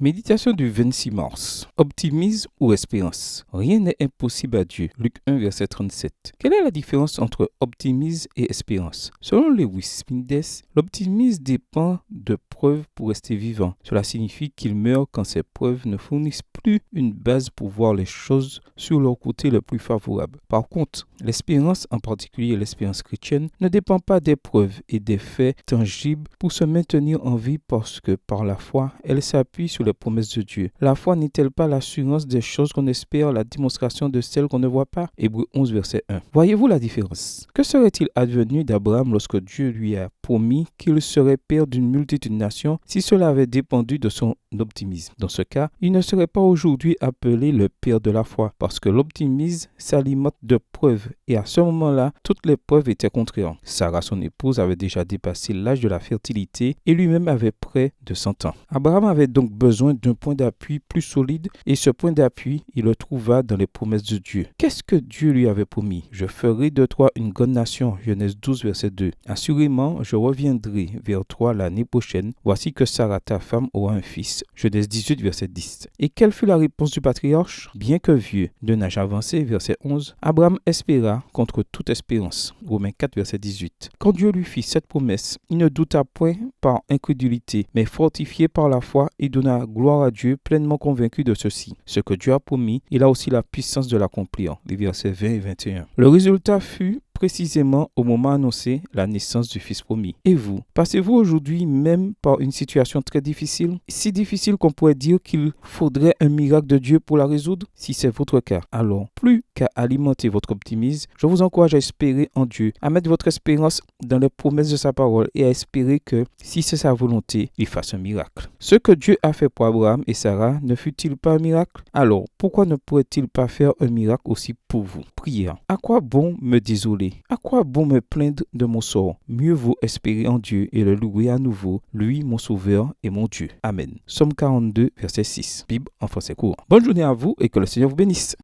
Méditation du 26 mars. Optimisme ou espérance? Rien n'est impossible à Dieu. Luc 1, verset 37. Quelle est la différence entre optimisme et espérance? Selon Lewis Smithes, l'optimisme dépend de preuves pour rester vivant. Cela signifie qu'il meurt quand ces preuves ne fournissent plus une base pour voir les choses sur leur côté le plus favorable. Par contre, l'espérance, en particulier l'espérance chrétienne, ne dépend pas des preuves et des faits tangibles pour se maintenir en vie parce que par la foi, elle s'appuie sur les promesses de Dieu. La foi n'est-elle pas l'assurance des choses qu'on espère, la démonstration de celles qu'on ne voit pas? Hébreux 11, verset 1. Voyez-vous la différence? Que serait-il advenu d'Abraham lorsque Dieu lui a promis qu'il serait père d'une multitude de nations si cela avait dépendu de son optimisme? Dans ce cas, il ne serait pas aujourd'hui appelé le père de la foi parce que l'optimisme s'alimente de preuves et à ce moment-là, toutes les preuves étaient contraires. Sarah, son épouse, avait déjà dépassé l'âge de la fertilité et lui-même avait près de 100 ans. Abraham avait donc besoin d'un point d'appui plus solide et ce point d'appui, il le trouva dans les promesses de Dieu. Qu'est-ce que Dieu lui avait promis? Je ferai de toi une grande nation. Genèse 12, verset 2. Assurément, je reviendrai vers toi l'année prochaine. Voici que Sarah, ta femme, aura un fils. Genèse 18, verset 10. Et quelle fut la réponse du patriarche? Bien que vieux, d'un âge avancé, verset 11, Abraham espéra contre toute espérance. Romains 4, verset 18. Quand Dieu lui fit cette promesse, il ne douta point par incrédulité, mais fortifié par la foi, il donna gloire à Dieu, pleinement convaincu de ceci. Ce que Dieu a promis, il a aussi la puissance de l'accomplir. Les versets 20 et 21. Le résultat fut précisément au moment annoncé la naissance du Fils promis. Et vous, passez-vous aujourd'hui même par une situation très difficile? Si difficile qu'on pourrait dire qu'il faudrait un miracle de Dieu pour la résoudre? Si c'est votre cas, alors plus qu'à alimenter votre optimisme, je vous encourage à espérer en Dieu, à mettre votre espérance dans les promesses de sa parole et à espérer que, si c'est sa volonté, il fasse un miracle. Ce que Dieu a fait pour Abraham et Sarah ne fut-il pas un miracle? Alors, pourquoi ne pourrait-il pas faire un miracle aussi pour vous? Prière. À quoi bon me désoler? À quoi bon me plaindre de mon sort? Mieux vaut espérer en Dieu et le louer à nouveau, lui mon sauveur et mon Dieu. Amen. Psaume 42, verset 6. Bible en français courant. Bonne journée à vous et que le Seigneur vous bénisse.